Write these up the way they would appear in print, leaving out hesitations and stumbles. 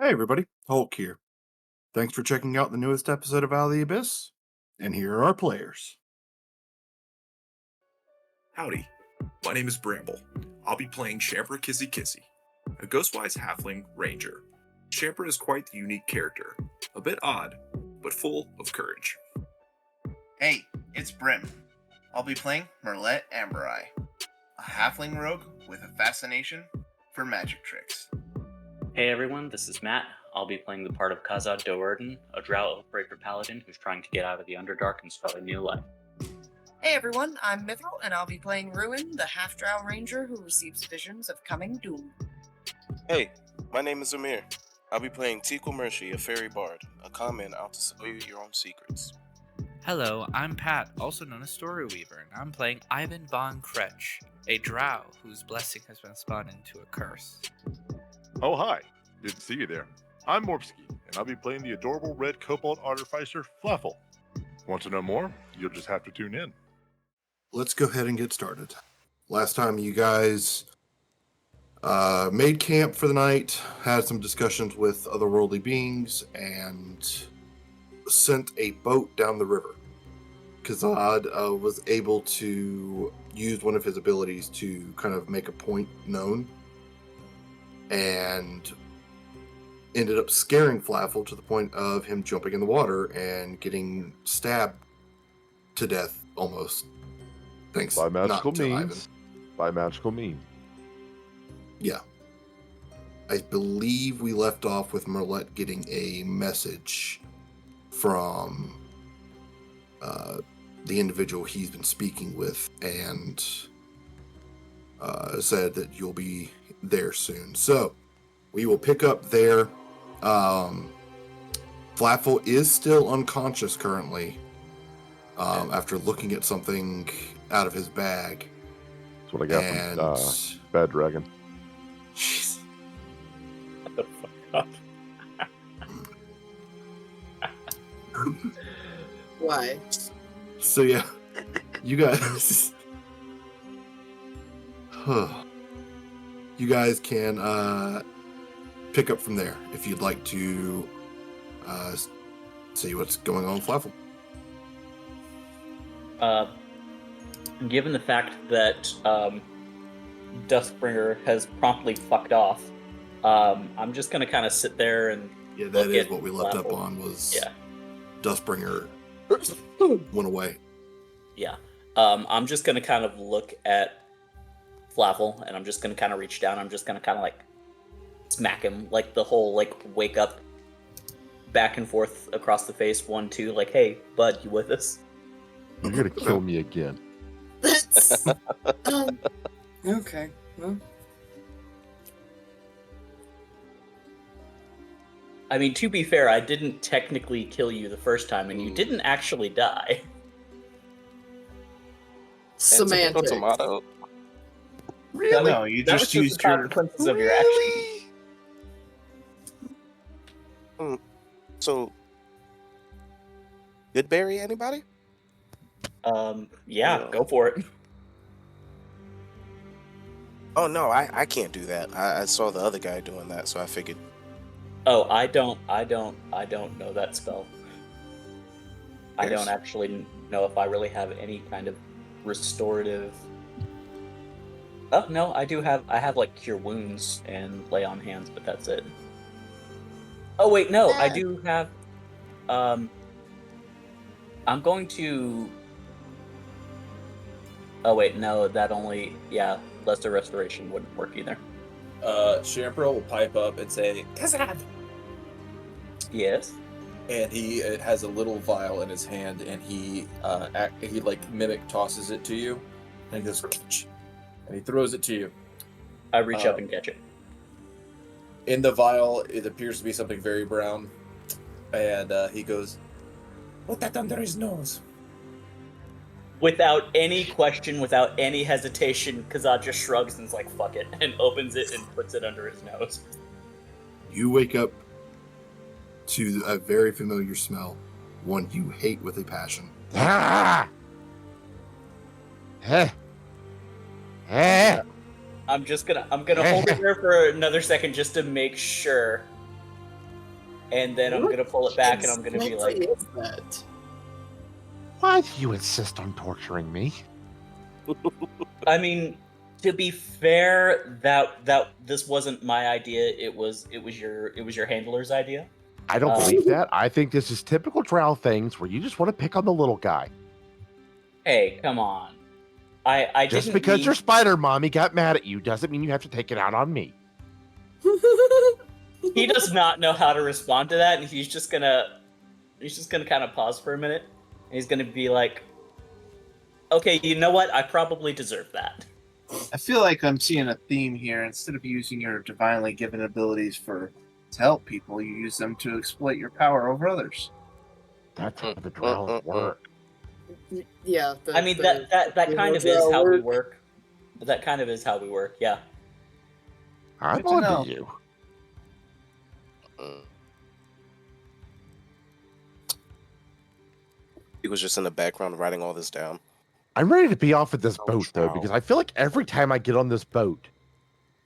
Hey everybody, Hulk here. Thanks for checking out the newest episode of Out of the Abyss. And here are our players. Howdy, my name is Bramble. I'll be playing Shampra Kissy Kissy, a Ghostwise Halfling Ranger. Shampra is quite the unique character, a bit odd, but full of courage. Hey, it's Brim. I'll be playing Merlet Amberai, a halfling rogue with a fascination for magic tricks. Hey everyone, this is Matt. I'll be playing the part of Kazad Doerden, a drow Oathbreaker paladin who's trying to get out of the Underdark and start a new life. Hey everyone, I'm Mithril, and I'll be playing Ruin, the half-drow ranger who receives visions of coming doom. Hey, my name is Amir. I'll be playing Tikal Mershi, a fairy bard, a common out to sell you your own secrets. Hello, I'm Pat, also known as Story Weaver, and I'm playing Ivan von Kretsch, a drow whose blessing has been spun into a curse. Oh, hi. Good to see you there. I'm Morpsky, and I'll be playing the adorable red kobold artificer, Fluffle. Want to know more? You'll just have to tune in. Let's go ahead and get started. Last time you guys made camp for the night, had some discussions with otherworldly beings, and sent a boat down the river. Kazad was able to use one of his abilities to kind of make a point known, and ended up scaring Flaffle to the point of him jumping in the water and getting stabbed to death almost. Thanks. By magical not to Ivan. means. By magical means. Yeah. I believe we left off with Merlet getting a message from the individual he's been speaking with, and said that you'll be there soon. So we will pick up there. Flaffle is still unconscious currently, after looking at something out of his bag. That's what I got from Bad Dragon. Jeez. Shut the fuck up. Why? So yeah, you guys, you guys can pick up from there if you'd like to see what's going on with Flaffle. Given the fact that Duskbringer has promptly fucked off, I'm just gonna kind of sit there and Yeah, that look is at what we left up Flaffle. on, was Yeah. Dustbringer went away. Yeah. I'm just gonna kind of look at Flaffle, and I'm just gonna kind of reach down. I'm just gonna kind of like smack him, like the whole like wake up, back and forth across the face, 1, 2, like, hey, bud, you with us? You're gonna kill me again. That's... okay. Well, I mean, to be fair, I didn't technically kill you the first time, and you didn't actually die. Tomato, semantics. tomato. Really? No, you That was just the used your... consequences of your action. So, good berry, anybody? Yeah, go for it. Oh no, I can't do that. I saw the other guy doing that, so I figured. Oh, I don't know that spell. I Yes. don't actually know if I really have any kind of restorative. Oh no, I have like cure wounds and lay on hands, but that's it. Oh wait, no, I do have. I'm going to. Oh wait, no, that only lesser restoration wouldn't work either. Shampro will pipe up and say, "Kazad!" Yes. And he has a little vial in his hand, and he like mimic tosses it to you, and he goes, "Kitch," and he throws it to you. I reach up and catch it. In the vial, it appears to be something very brown, and he goes, "Put that under his nose." Without any question, without any hesitation, Kazad just shrugs and is like, fuck it, and opens it and puts it under his nose. You wake up to a very familiar smell, one you hate with a passion. Ah! Heh. I'm gonna hold it there for another second just to make sure and then I'm gonna pull it back, and I'm gonna be like, is that? Why do you insist on torturing me? I mean, to be fair, that this wasn't my idea. It was your handler's idea. I don't believe that. I think this is typical drow things where you just want to pick on the little guy. Hey, come on. I Just didn't because mean... your spider mommy got mad at you doesn't mean you have to take it out on me. He does not know how to respond to that, and he's just gonna kind of pause for a minute, and he's gonna be like, "Okay, you know what? I probably deserve that." I feel like I'm seeing a theme here. Instead of using your divinely given abilities to help people, you use them to exploit your power over others. That's how the drows work. Yeah. I mean, that kind of is how we work. That kind of is how we work. Yeah. I'm Good to know. on to you. He was just in the background writing all this down. I'm ready to be off of this boat though, because I feel like every time I get on this boat,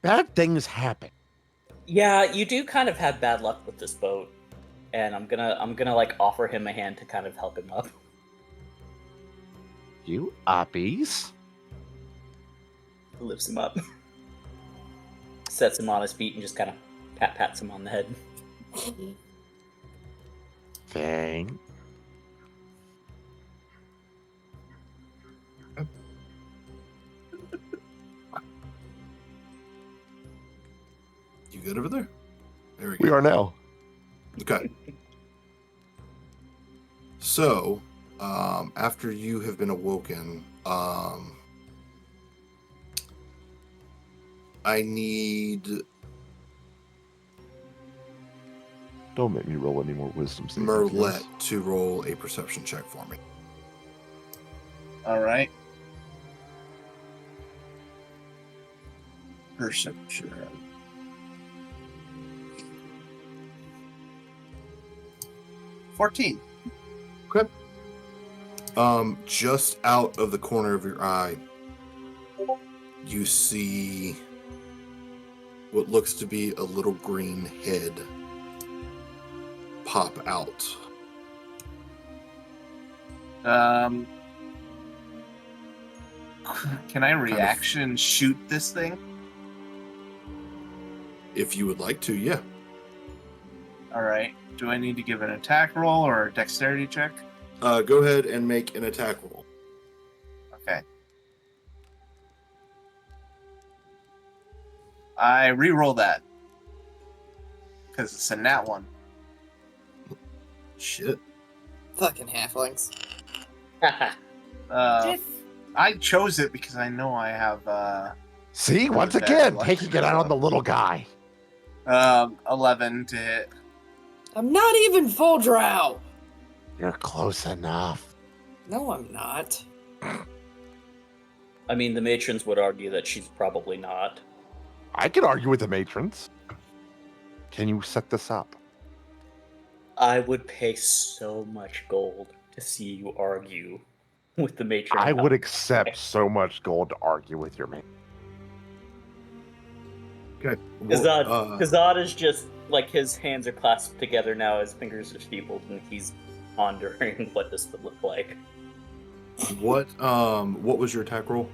bad things happen. Yeah, you do kind of have bad luck with this boat, and I'm gonna like offer him a hand to kind of help him up. You uppies. Lifts him up, sets him on his feet, and just kind of pats him on the head. Thing. You good over there? There we go. We are now. Okay. So, after you have been awoken, I need Don't make me roll any more wisdom saving Merlet throws. to roll a perception check for me. All right. Perception. $14. Okay. Just out of the corner of your eye, you see what looks to be a little green head pop out. Can I reaction shoot this thing? If you would like to, yeah. All right. Do I need to give an attack roll or a dexterity check? Go ahead and make an attack roll. Okay. I re-roll that because it's a nat one. Shit. Fucking halflings. I chose it because I know I have See, Really once bad again, luck. taking it out on the little guy. 11 to hit. I'm not even full drow. You're close enough. No, I'm not. I mean, the matrons would argue that she's probably not. I could argue with the matrons. Can you set this up? I would pay so much gold to see you argue with the matron. I would accept so much gold to argue with your mate. Okay. Kazad is just like his hands are clasped together now, his fingers are steepled, and he's pondering what this would look like. What was your attack roll?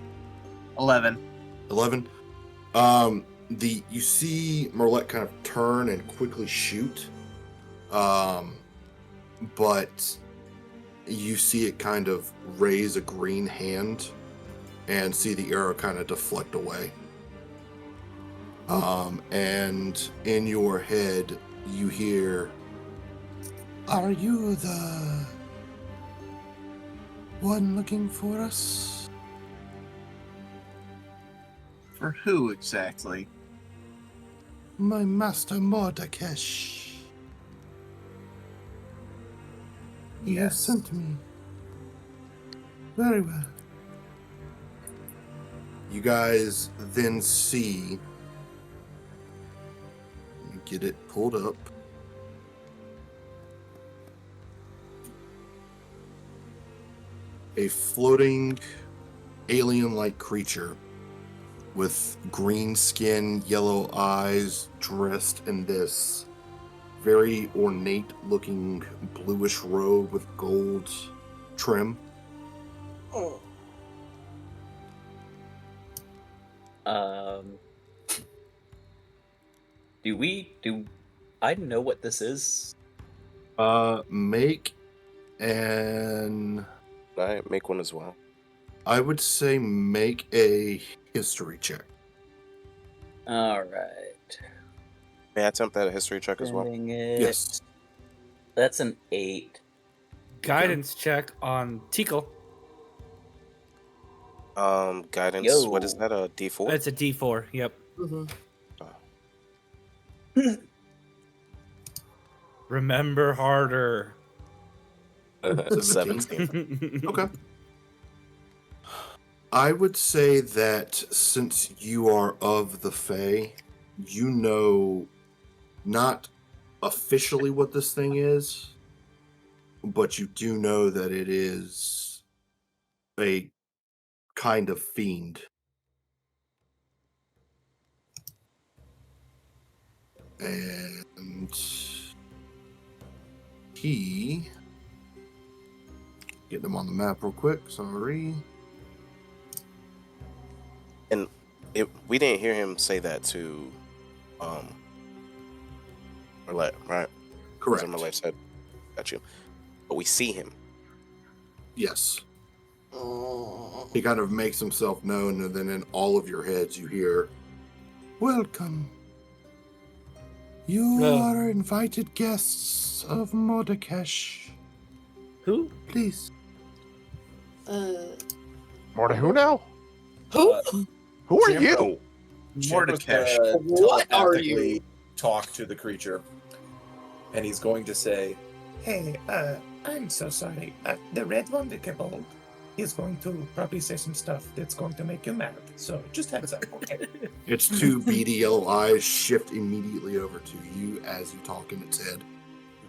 11. 11. You see Merlet kind of turn and quickly shoot. But you see it kind of raise a green hand and see the arrow kind of deflect away. And in your head, you hear, "Are you the one looking for us?" For who exactly? My master Mordakesh. He has sent me. Very well. You guys then see, let me get it pulled up. A floating alien-like creature with green skin, yellow eyes, dressed in this very ornate looking bluish robe with gold trim. Oh. Do I know what this is? Make an... Make one as well. I would say make a history check. All right. May I attempt that a history check as well? Yes. That's an 8. Guidance check on Tikal. Guidance. Yo. What is that? A D4? It's a D4. Yep. Remember harder. 17. Okay. I would say that since you are of the Fae, you know not officially what this thing is, but you do know that it is a kind of fiend. And he... Get them on the map real quick, sorry. And we didn't hear him say that to Merlet, right? Correct. That's what Merlet said. Got you. But we see him. Yes. He kind of makes himself known, and then in all of your heads you hear, "Welcome. You are invited guests of Mordekash. Who? Please." Morta who now? Who? Who are Champa- you? Mordekash What are telepathically you? talk to the creature, and he's going to say, Hey, I'm so sorry. The red Wonderkibble is going to probably say some stuff that's going to make you mad. So just heads up, okay? Its two beady yellow eyes shift immediately over to you as you talk in its head.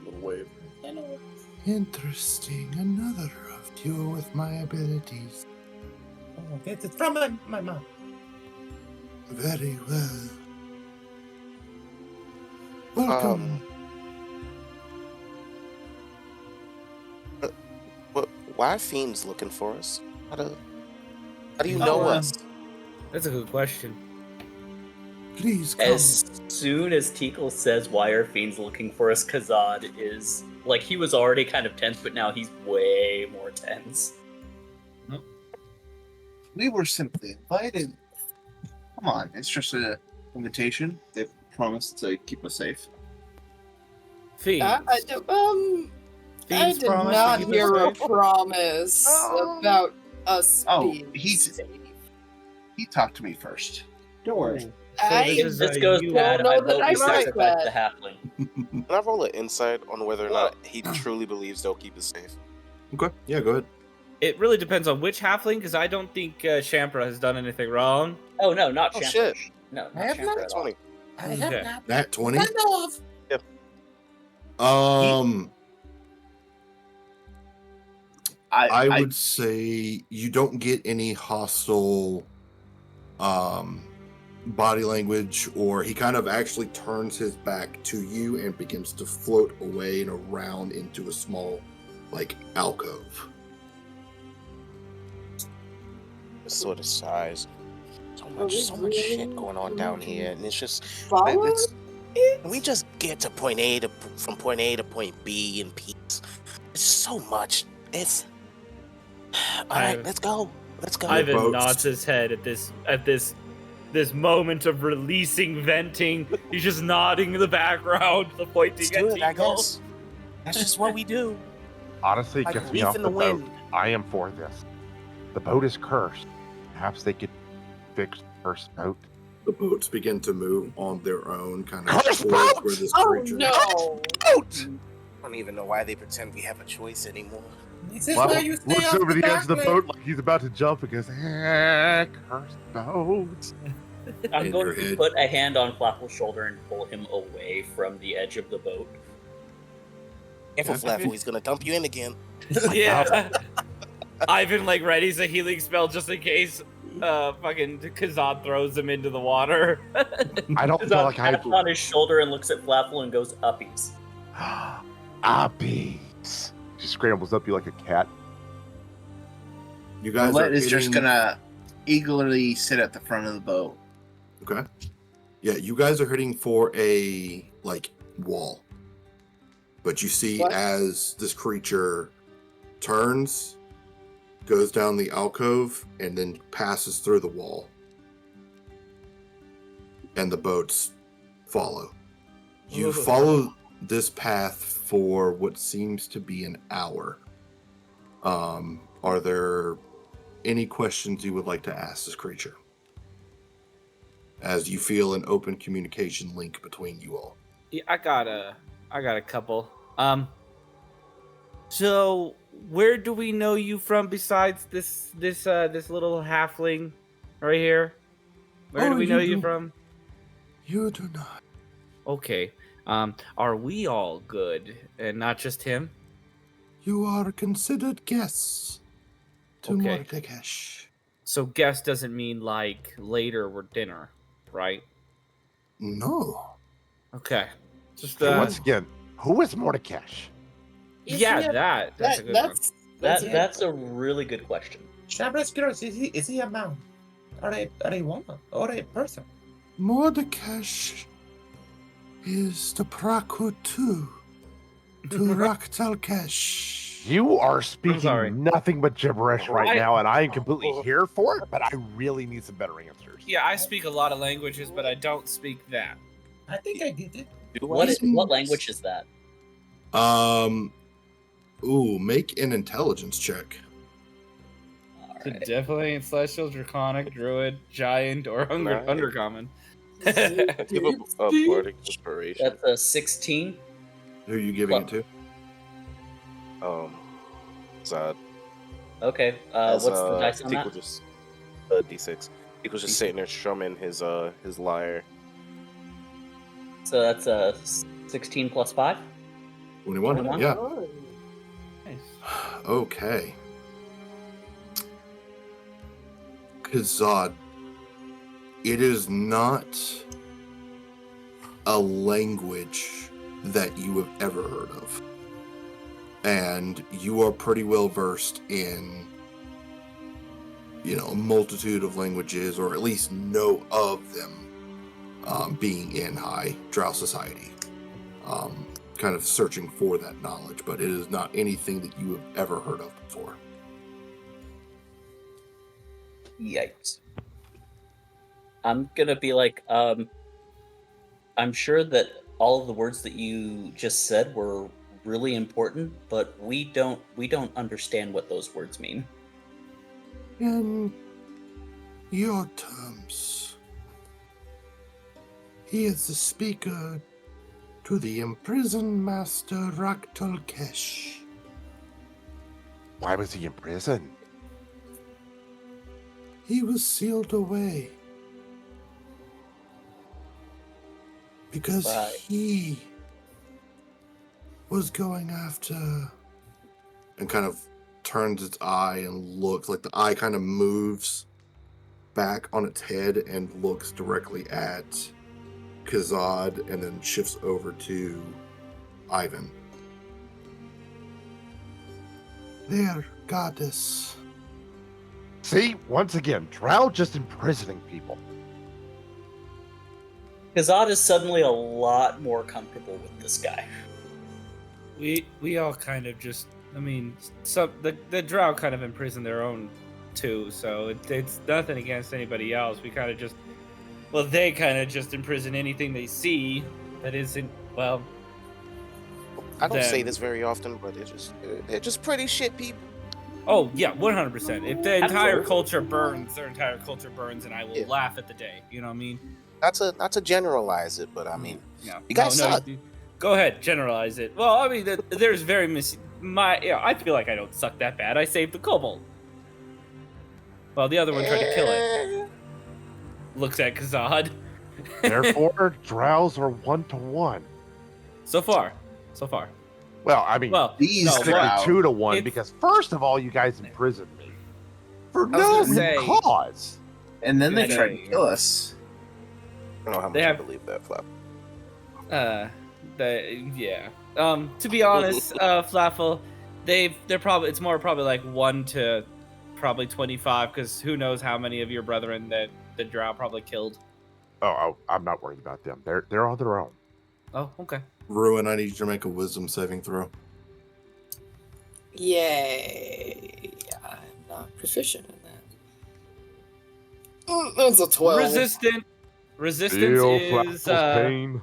a little wave. Hello. Interesting. Another of you with my abilities. Oh, it's from my mom. Very well. Welcome. Why are fiends looking for us? How do you know us? That's a good question. Please come. As soon as Tikal says, "Why are fiends looking for us?" Kazad is like, he was already kind of tense, but now he's way more tense. We were simply invited. Come on, it's just an invitation. They promised to keep us safe. Fiends. I Fiends did promise to not keep us hear a safe? promise about us being safe. He talked to me first. Don't worry. If this goes bad, I vote we sacrifice the halfling. Can I roll an insight on whether or not he truly believes they'll keep us safe? Okay, yeah, go ahead. It really depends on which halfling, because I don't think Shampra has done anything wrong. Oh no, not Shampra. Shit. No, I not have Shampra not at all. 20. I have Okay. not. Nat 20? I know of. I would say you don't get any hostile body language, or he kind of actually turns his back to you and begins to float away and around into a small, like, alcove. This sort of size. So much shit going on down here, and it's just we just get to point A to from point A to point B in peace. It's so much. It's all right. Let's go. Let's go. Ivan nods his head at this moment of releasing, venting. He's just nodding in the background, the pointing Let's at do it, I Tikal. guess. That's just what we do. Honestly, it Like gets me leaf off in the the boat. wind. I am for this. The boat is cursed. Perhaps they could fix the cursed boat. The boats begin to move on their own, kind of Cursed towards boats! where this Oh creature no! Boat! I don't even know why they pretend we have a choice anymore. This is Fluffle why you stay looks off over the edge of the dock, boat like he's about to jump and goes, cursed boat. I'm In going your to head. put a hand on Flapple's shoulder and pull him away from the edge of the boat. Careful, Flaffle, he's gonna dump you in again. Yeah. Ivan like readies a healing spell just in case fucking Kazad throws him into the water. I don't feel Kazad like I taps on his shoulder and looks at Flapple and goes uppies. Bees. She scrambles up you like a cat. You guys Merlet are is just hitting- gonna eagerly sit at the front of the boat. Okay. Yeah, you guys are hitting for a wall. But you see What? as this creature turns, goes down the alcove, and then passes through the wall. And the boats follow. You follow this path for what seems to be an hour. Are there any questions you would like to ask this creature? As you feel an open communication link between you all. Yeah, I got a couple. So where do we know you from besides this little halfling right here? Where do we know you from? You do not. Okay. Are we all good and not just him? You are considered guests to Okay. Mordekash. So guest doesn't mean like later or dinner, right? No. Okay. Just Hey, once again, who is Mordekash? yeah, that's a good one. That's a really good question. Shabra's curious, is he a man? Or a woman? Or a person? Mordekash is the Prakutu to Raktalkesh. You are speaking nothing but gibberish right now, and I am completely here for it, but I really need some better answers. Yeah, I speak a lot of languages, but I don't speak that. I think I get it. What language is that? Make an intelligence check. So definitely ain't Celestial, Draconic, Druid, Giant, or Undercommon. Give a bardic inspiration. That's a 16. Who are you giving it to? Zod. Okay. What's the dice on that? Just D6. Equals just sitting there strumming his lyre. So that's a 16 plus 5? 21? Yeah. Nice. Okay. Kazad, it is not a language that you have ever heard of. And you are pretty well versed in, a multitude of languages, or at least know of them, being in high drow society. Kind of searching for that knowledge, but it is not anything that you have ever heard of before. Yikes. I'm gonna be like, I'm sure that all of the words that you just said were really important, but we don't understand what those words mean. In your terms, he is the speaker to the imprisoned master Raktalkesh. Why was he in prison? He was sealed away because he was going after, and kind of turns its eye and looks, like the eye kind of moves back on its head and looks directly at Kazad and then shifts over to Ivan. Their goddess. See, once again, Drow just imprisoning people. Kazad is suddenly a lot more comfortable with this guy. We all kind of just, the Drow kind of imprison their own too, so it's nothing against anybody else. We kind of just, they kind of just imprison anything they see that isn't, I don't say this very often, but they're just pretty shit people. Oh yeah, 100%. If the entire culture burns, their entire culture burns, and I will laugh at the day. You know what I mean? Not to generalize it, but I mean, yeah. You guys suck. Go ahead, generalize it. Well, I mean, there's very I feel like I don't suck that bad. I saved the kobold. Well, the other one tried to kill it. Looks at Kazad. Therefore, Drows are 1-to-1. So far. Well, I mean, these strictly 2-to-1 because first of all, you guys imprisoned me for no cause, and then they tried to kill us. I don't know how much I believe that, Flap. Yeah. To be honest, Flaffle, it's probably like 1 to probably 25, because who knows how many of your brethren that the drow probably killed. Oh, I'm not worried about them. They're on their own. Oh, okay. Ruin, I need you to make a wisdom saving throw. Yay. I'm not proficient in that. That's a 12. Resistance Feel is Flaffle's pain.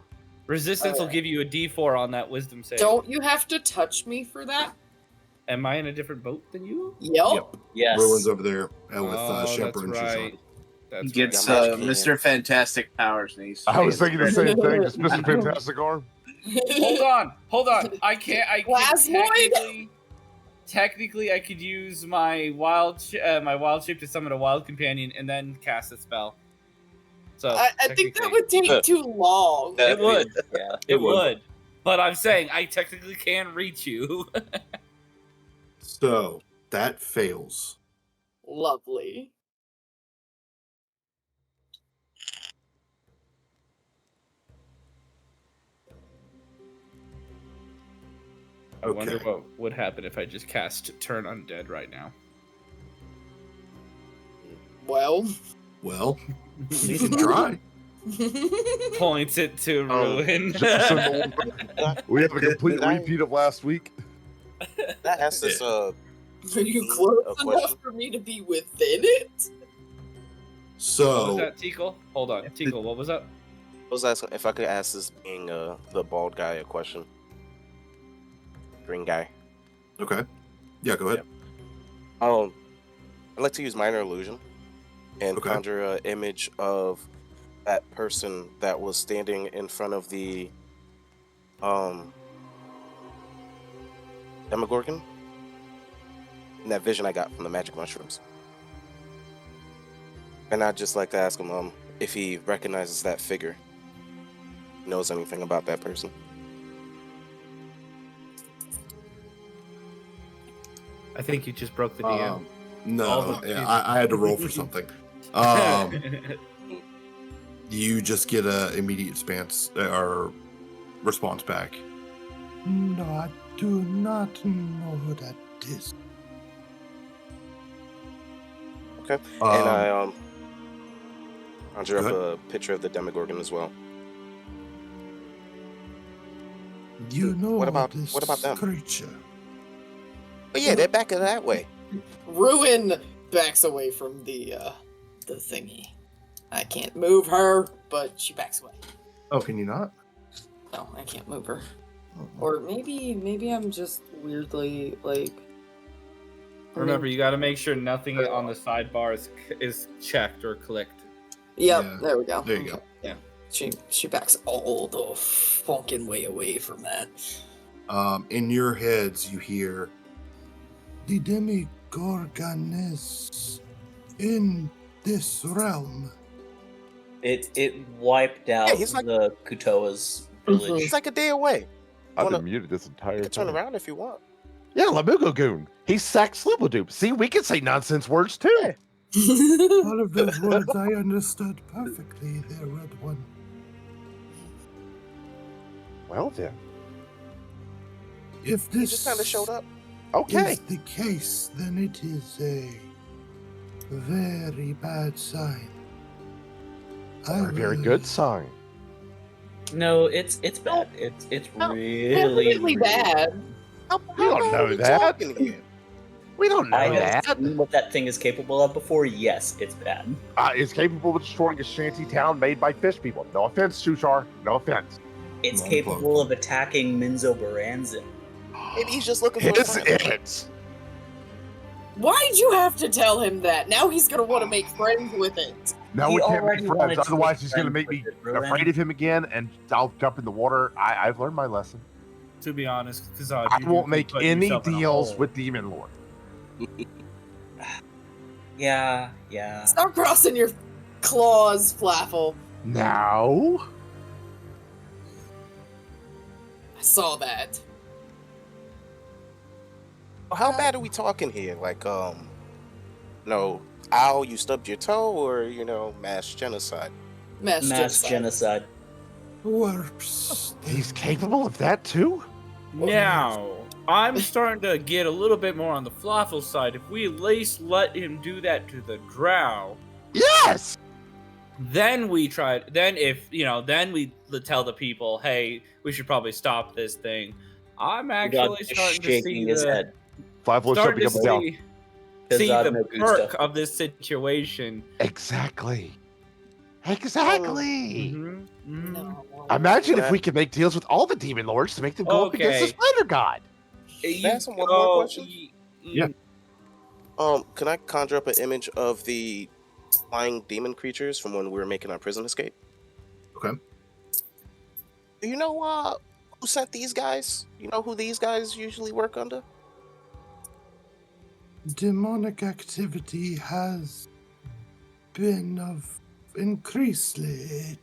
resistance will give you a D4 on that wisdom save. Don't you have to touch me for that? Am I in a different boat than you? Yep. Yes. Ruin's over there with that's Shepard and right. Shushan. That's He gets right. Mr. Fantastic powers, and he's. I was thinking the same thing. Just Mr. Fantastic Arm. Hold on. I can't Plasmoid? technically I could use my wild shape to summon a wild companion and then cast a spell. So I think that would take too long. It would. Yeah. It would. But I'm saying I technically can reach you. So that fails. Lovely. I wonder what would happen if I just cast Turn Undead right now. Well, you can try. Points it to Ruin. We have a complete repeat of last week. That has this. Are you close enough for me to be within it? What So was that, Teakle? Hold on, Teakle. What was that? I was asking if I could ask this being the bald guy a question. Green guy. Okay. Yeah, go ahead. I'd like to use minor illusion and Okay. conjure an image of that person that was standing in front of the Demogorgon. And that vision I got from the magic mushrooms. And I'd just like to ask him if he recognizes that figure, knows anything about that person. I think you just broke the DM. No, I had to roll for something. You just get a immediate response back. No, I do not know who that is. Okay. And I conjure up a picture of the Demogorgon as well. You know what about them? Creature? Oh yeah, they're back that way. Ruin backs away from the thingy. I can't move her, but she backs away. Oh, can you not? No, I can't move her. Or maybe I'm just weirdly like. Remember, you got to make sure nothing on the sidebar is checked or clicked. Yep, there we go. There you go. Yeah, she backs all the fucking way away from that. In your heads, you hear the Demogorgon is in this realm. It wiped out the Kutoa's village. He's like a day away. I've been muted this entire You time. can turn around if you want. Yeah, Lamugo Goon. He's Sack Slibledoop. See, we can say nonsense words too. All of those words I understood perfectly there, Red One. Well then. If He this just kind of showed up. Okay. is the case, then it is a very bad sign. Or a very good sign. No, it's bad. It's really bad. We don't know that. We don't know I have that. seen what that thing is capable of before. Yes, it's bad. It's capable of destroying a shanty town made by fish people. No offense, Shushar. No offense. It's capable of attacking Minzo Baranzin. Maybe he's just looking for Is a friend. it? Why'd you have to tell him that? Now he's gonna want to make friends with it. No, He we can't already make wanted friends. to Otherwise, make he's going to friends make me with it, Ruin. afraid of him again, and I'll jump in the water. I've learned my lesson. To be honest, because I won't make any deals with Demon Lord. Yeah. Stop crossing your claws, Flaffle. Now? I saw that. How bad are we talking here? Like, no, Owl, you stubbed your toe, or mass genocide? Mass genocide. Worse. He's capable of that too? Now, I'm starting to get a little bit more on the Fluffle side. If we at least let him do that to the Drow, Yes! then we try. Then then we tell the people, hey, we should probably stop this thing. I'm actually Just starting to shaking see his the head. Flyflo's starting jumping to up and down. see Kazad the no good perk stuff. of this situation. Exactly. Exactly. No. Imagine if we could make deals with all the demon lords to make them go up against the Okay. spider god. Can I ask him one more question? Yeah. Can I conjure up an image of the flying demon creatures from when we were making our prison escape? Okay. Do you know who sent these guys? You know who these guys usually work under? Demonic activity has been of increased late.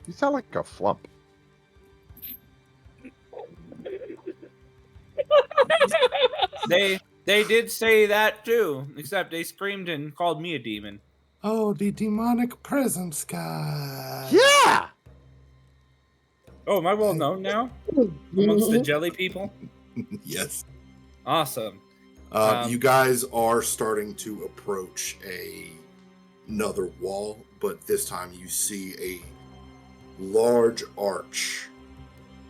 You sound like a flump. They did say that too, except they screamed and called me a demon. Oh, the demonic presence guy. Yeah! Oh, am I well known now amongst the jelly people? Yes. Awesome. You guys are starting to approach another wall, but this time you see a large arch,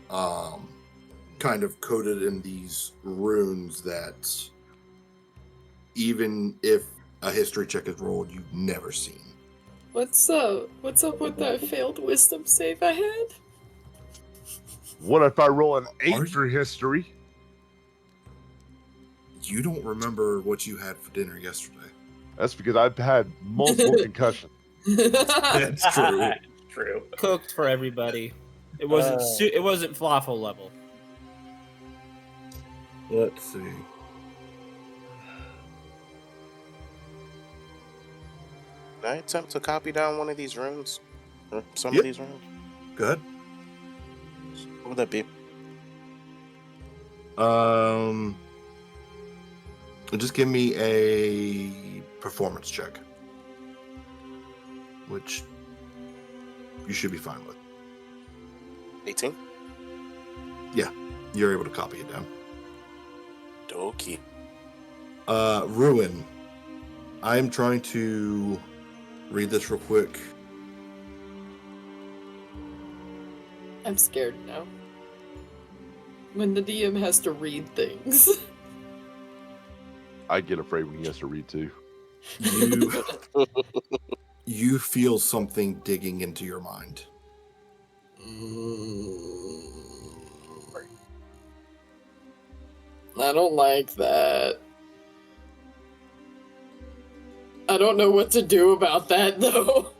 kind of coated in these runes that, even if a history check is rolled, you've never seen. What's up with that failed wisdom save I had? What if I roll an 8 for history? You don't remember what you had for dinner yesterday. That's because I've had multiple concussions. That's true. True. Cooked for everybody. It wasn't it wasn't Fluffle level. Let's see. Can I attempt to copy down one of these runes? Or some Yep. of these runes? Go ahead. What would that be? Just give me a performance check, which you should be fine with. 18? Yeah, you're able to copy it down. Dokie. Ruin. I'm trying to read this real quick. I'm scared now. When the DM has to read things. I get afraid when he has to read too. You feel something digging into your mind. I don't like that. I don't know what to do about that though.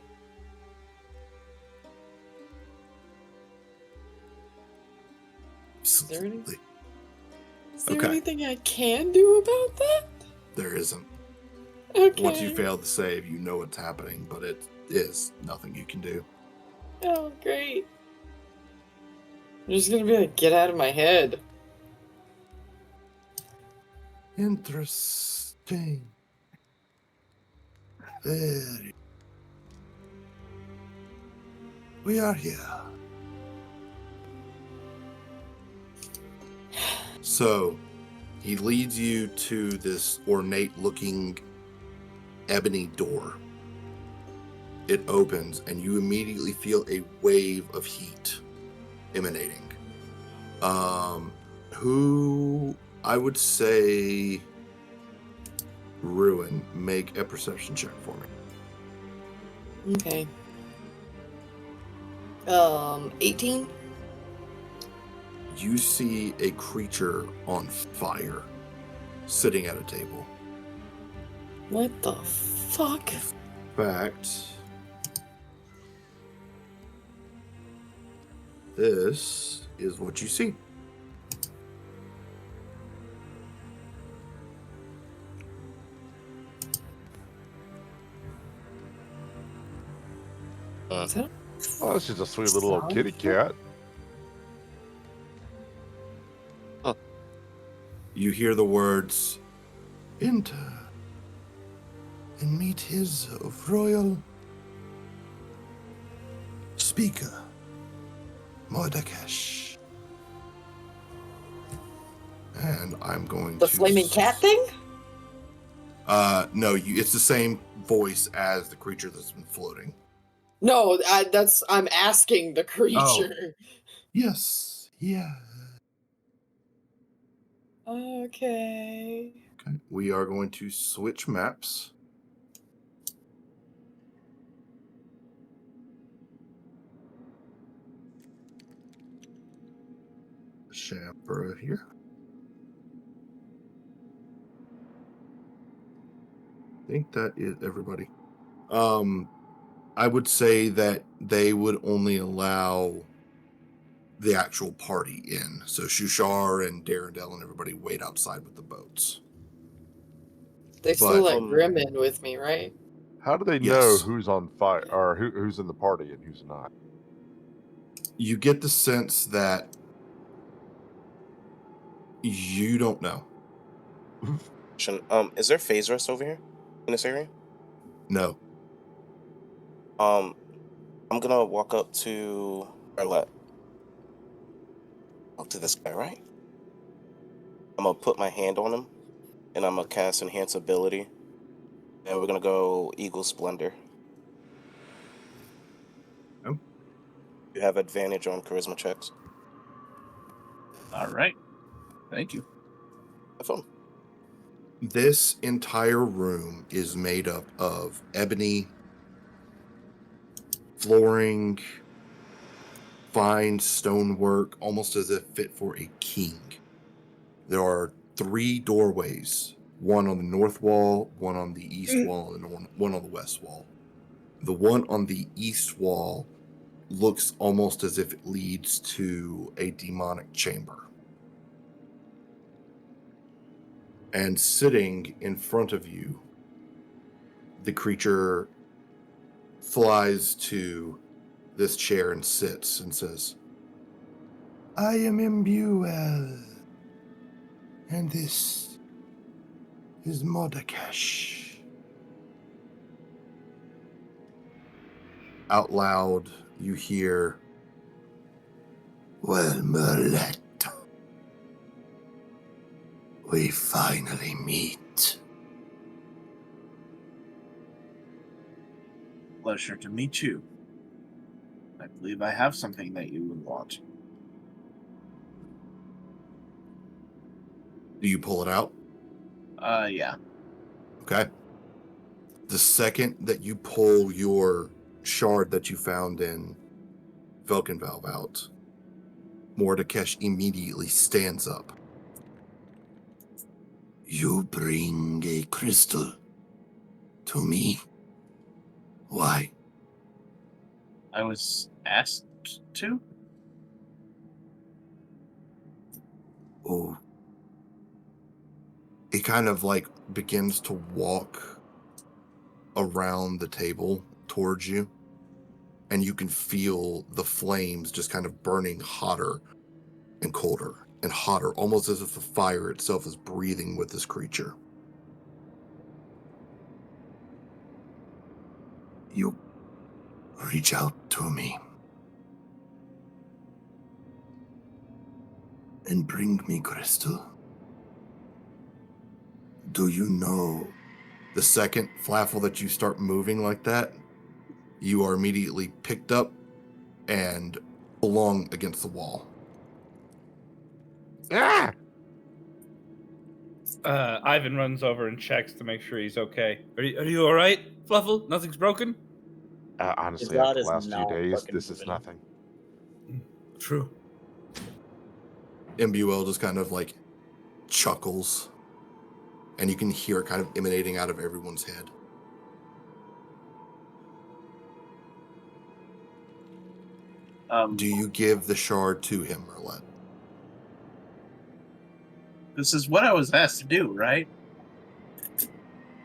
Is there Okay. anything I can do about that? There isn't. Okay. Once you fail the save, you know what's happening, but it is nothing you can do. Oh, great. I'm just gonna be like, get out of my head. Interesting. Very. We are here. So, he leads you to this ornate-looking ebony door. It opens, and you immediately feel a wave of heat emanating. Who I would say Ruin, make a perception check for me. Okay. 18? You see a creature on fire sitting at a table. What the fuck? In fact, this is what you see. Oh, this is a sweet little kitty cat. You hear the words, "Enter and meet his royal speaker, Mordekash. And I'm going The to... flaming cat thing? No, it's the same voice as the creature that's been floating. No, I'm asking the creature. Yes, yeah. Okay. Okay, we are going to switch maps. Shambra here. I think that is everybody. I would say that they would only allow the actual party in. So Shushar and Darendelle and everybody wait outside with the boats. They still But- let Grim in with me, right? How do they know Yes. who's on fire or who's in the party and who's not? You get the sense that you don't know. Is there phase rest over here in this area? No. I'm gonna walk up to Arlette. Up to this guy, right? I'm gonna put my hand on him, and I'm gonna cast Enhance Ability. And we're gonna go Eagle Splendor. Oh. You have advantage on charisma checks. All right. Thank you. Have fun. This entire room is made up of ebony flooring, fine stonework, almost as if fit for a king. There are 3 doorways, one on the north wall, one on the east wall, and one on the west wall. The one on the east wall looks almost as if it leads to a demonic chamber. And sitting in front of you, the creature flies to this chair and sits and says, I am Imbuel, and this is Mordekash. Out loud, you hear, well, Merlet, we finally meet. Pleasure to meet you. I believe I have something that you would want. Do you pull it out? Yeah. Okay. The second that you pull your shard that you found in Valve out, Mordekash immediately stands up. You bring a crystal to me. Why? I was asked to? Oh. He kind of like begins to walk around the table towards you, and you can feel the flames just kind of burning hotter and colder and hotter, almost as if the fire itself is breathing with this creature. You reach out to me and bring me crystal. Do you know the second, Flaffle, that you start moving like that, you are immediately picked up and belong against the wall. Ah! Ivan runs over and checks to make sure he's okay. Are you all right, Fluffle? Nothing's broken? Honestly, God after is the last few not days, fucking this is moving. nothing. True. Imbuel just kind of like chuckles, and you can hear it kind of emanating out of everyone's head. Do you give the shard to him, Merlet? This is what I was asked to do, right?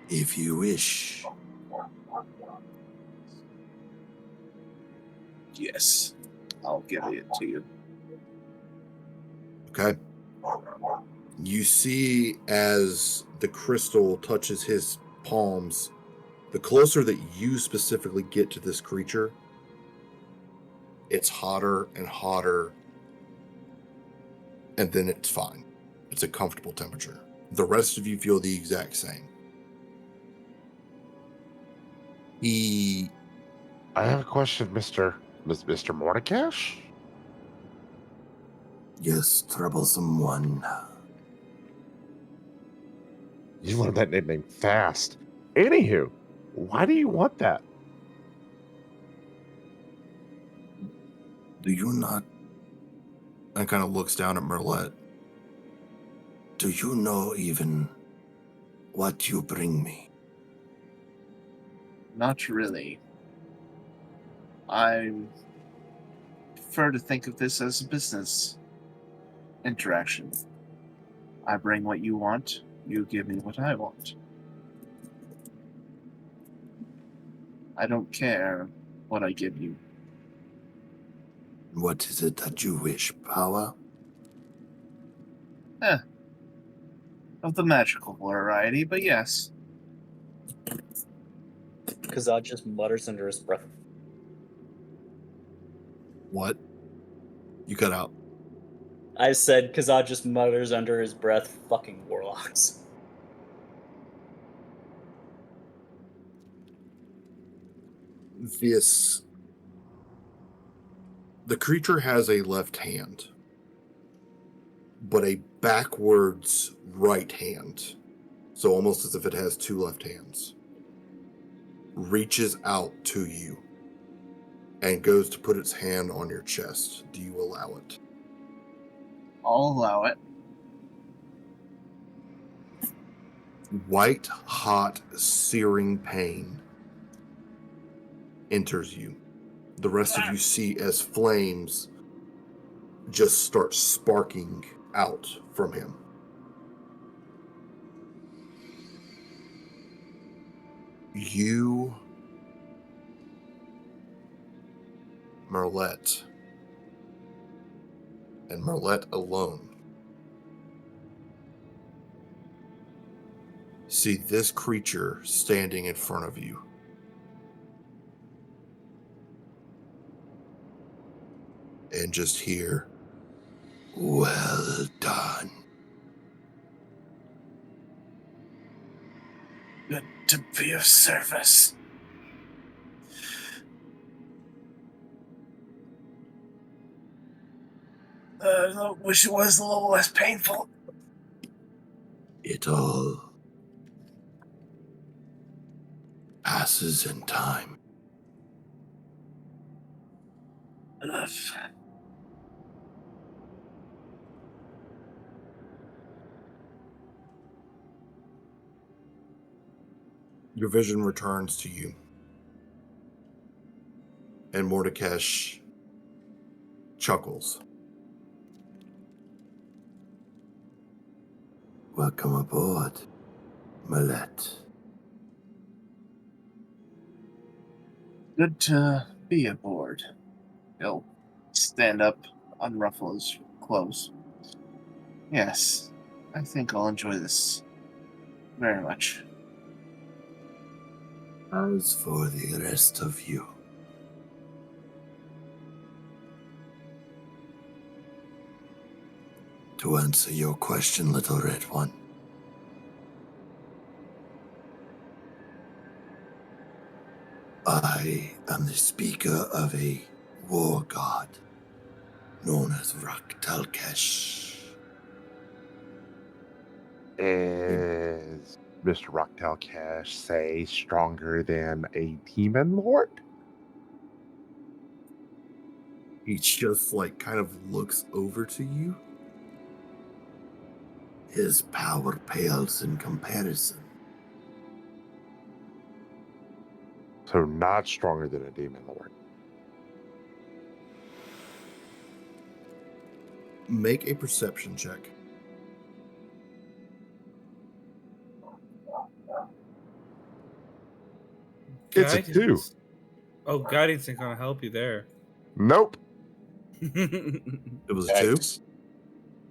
If you wish. Yes. I'll give it to you. Okay. You see as the crystal touches his palms, the closer that you specifically get to this creature, It's hotter and hotter, and then it's fine. It's a comfortable temperature. The rest of you feel the exact same. I have a question, Mr. Mordekash? Yes, troublesome one. You learned that nickname fast. Anywho, why do you want that? Do you not? And kind of looks down at Merlet. Do you know even what you bring me? Not really. I prefer to think of this as a business interaction. I bring what you want, you give me what I want. I don't care what I give you. What is it that you wish? Power? Of the magical variety, but yes. Kazad just mutters under his breath. What? You cut out. I said Kazad just mutters under his breath, fucking warlocks. The creature has a left hand, but a backwards right hand. So almost as if it has two left hands. Reaches out to you and goes to put its hand on your chest. Do you allow it? I'll allow it. White, hot, searing pain enters you. The rest of you see as flames just start sparking out from him. You, Merlet, and Merlet alone see this creature standing in front of you. And just hear, well done. Good to be of service. I wish it was a little less painful. It all passes in time. Enough. Your vision returns to you. And Mordekash chuckles. Welcome aboard, Merlet. Good to be aboard. He'll stand up, unruffle his clothes. Yes, I think I'll enjoy this very much. As for the rest of you, to answer your question, little red one, I am the speaker of a war god known as Raktalkesh. Is Mr. Rocktail Cash, say, stronger than a demon lord? He just kind of looks over to you. His power pales in comparison. So not stronger than a demon lord. Make a perception check. It's a 2. Oh, guidance ain't gonna help you there. Nope. It was a 2?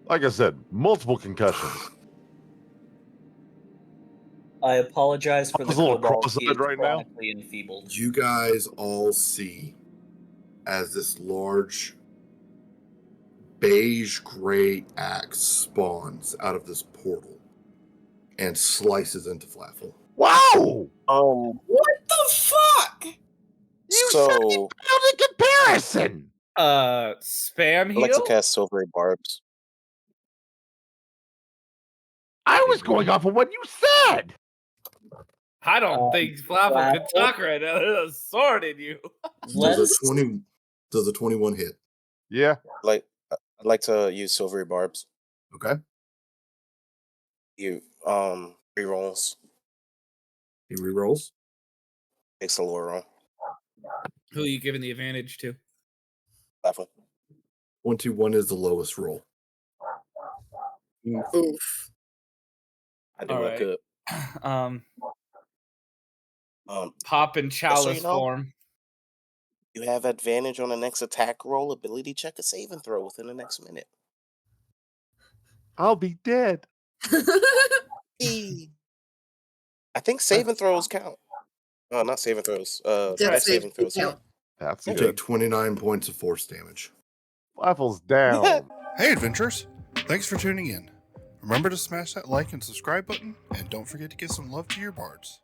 Like I said, multiple concussions. I apologize for I the was a little cobalt. He is cross-eyed right now. chronically enfeebled. You guys all see as this large beige gray axe spawns out of this portal and slices into Flaffle. Wow! What the fuck? You said you failed in comparison! Spam I'd like to heal? cast Silvery Barbs. I was going off of what you said! I don't think Flaffle can talk right now. There's a sword in you. Does a 21 hit? Yeah. I'd like to use Silvery Barbs. Okay. You rerolls. He rerolls. Takes a lower roll. Who are you giving the advantage to? Flaffle. 21 is the lowest roll. Oof. I do what I could. Pop and chalice know, form. You have advantage on the next attack roll, ability check, a save and throw within the next minute. I'll be dead. I think save and throws count. Oh, not save and throws. Death saving throws. count. That's You good. take 29 points of force damage. Flaffle's down. Hey, adventurers! Thanks for tuning in. Remember to smash that like and subscribe button, and don't forget to give some love to your bards.